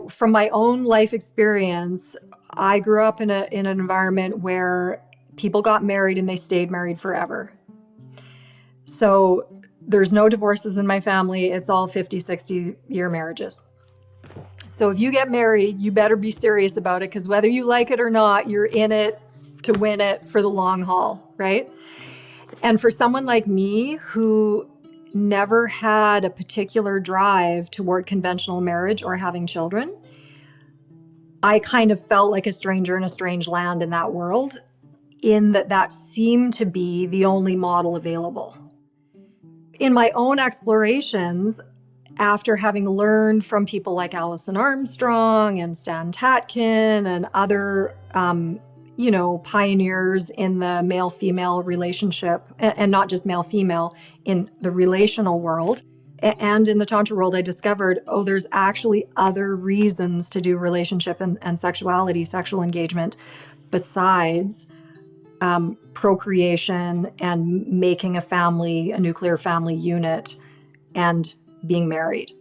From my own life experience, I grew up in an environment where people got married and they stayed married forever. So there's no divorces in my family. It's all 50, 60-year marriages. So if you get married, you better be serious about it, because whether you like it or not, you're in it to win it for the long haul, right? And for someone like me who never had a particular drive toward conventional marriage or having children, I kind of felt like a stranger in a strange land in that world, in that seemed to be the only model available. In my own explorations, after having learned from people like Allison Armstrong and Tatkin and other, pioneers in the male-female relationship, and not just male-female, in the relational world, and in the Tantra world, I discovered, there's actually other reasons to do relationship and sexuality, sexual engagement, besides procreation and making a family, a nuclear family unit, and being married.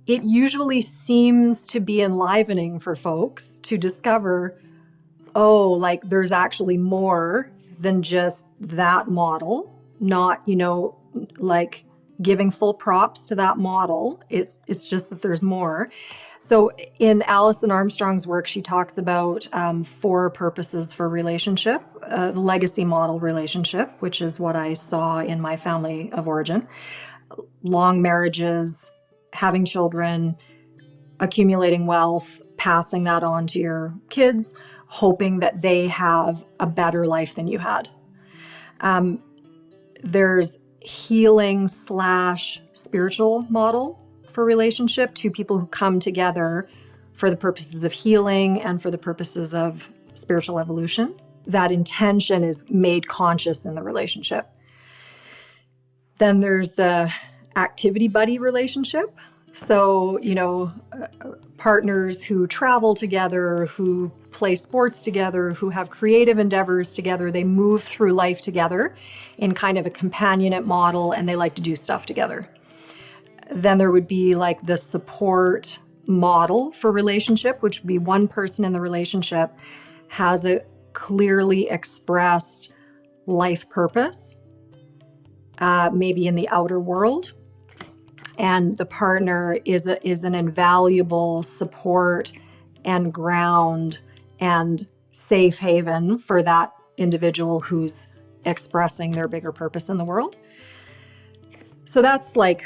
It usually seems to be enlivening for folks to discover, there's actually more than just that model, not, giving full props to that model. It's just that there's more. So in Allison Armstrong's work, she talks about 4 purposes for relationship, the legacy model relationship, which is what I saw in my family of origin. Long marriages, having children, accumulating wealth, passing that on to your kids, hoping that they have a better life than you had. There's healing / spiritual model for relationship, 2 people who come together for the purposes of healing and for the purposes of spiritual evolution. That intention is made conscious in the relationship. Then there's the activity buddy relationship. So, partners who travel together, who play sports together, who have creative endeavors together, they move through life together in kind of a companionate model, and they like to do stuff together. Then there would be like the support model for relationship, which would be one person in the relationship has a clearly expressed life purpose, maybe in the outer world. And the partner is an invaluable support and ground and safe haven for that individual who's expressing their bigger purpose in the world. So that's like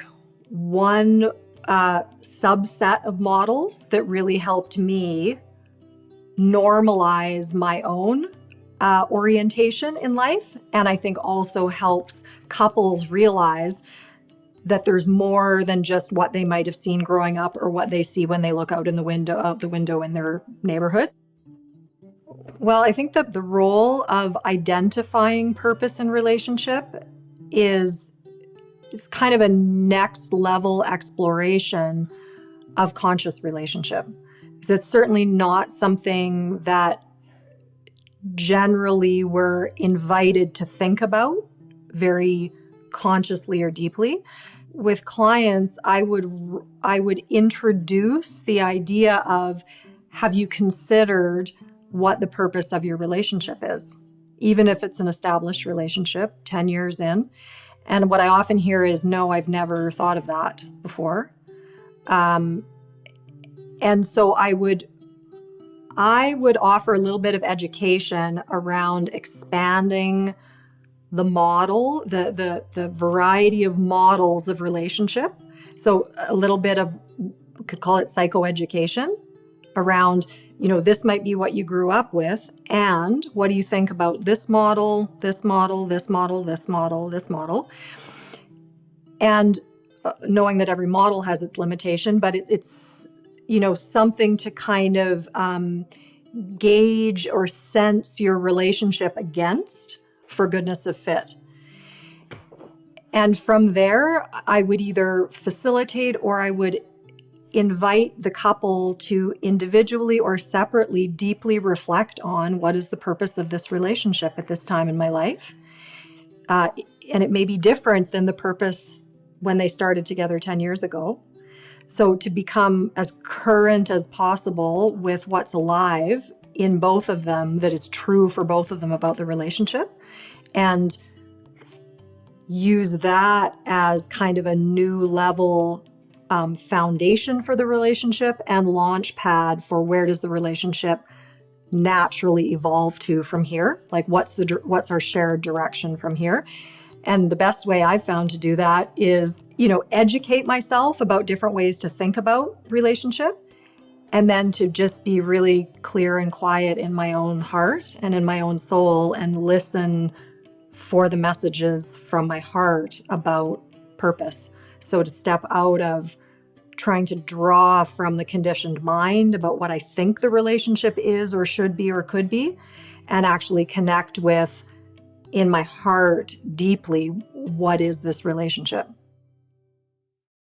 one subset of models that really helped me normalize my own orientation in life. And I think also helps couples realize that there's more than just what they might have seen growing up or what they see when they look out the window in their neighborhood. Well, I think that the role of identifying purpose in relationship is kind of a next level exploration of conscious relationship. Because it's certainly not something that generally we're invited to think about very consciously or deeply. With clients, I would introduce the idea of, have you considered what the purpose of your relationship is? Even if it's an established relationship, 10 years in. And what I often hear is, no, I've never thought of that before. And so I would offer a little bit of education around expanding the model, the variety of models of relationship. So a little bit of, we could call it psychoeducation around, this might be what you grew up with, and what do you think about this model, this model, this model, this model, this model? And knowing that every model has its limitation, but it's something to kind of gauge or sense your relationship against for goodness of fit. And from there, I would either facilitate or I would invite the couple to individually or separately deeply reflect on what is the purpose of this relationship at this time in my life. And it may be different than the purpose when they started together 10 years ago. So to become as current as possible with what's alive in both of them that is true for both of them about the relationship, and use that as kind of a new level foundation for the relationship and launch pad for where does the relationship naturally evolve to from here? Like what's our shared direction from here? And the best way I've found to do that is, educate myself about different ways to think about relationship, and then to just be really clear and quiet in my own heart and in my own soul and listen for the messages from my heart about purpose. So to step out of trying to draw from the conditioned mind about what I think the relationship is or should be or could be, and actually connect with, in my heart, deeply, what is this relationship?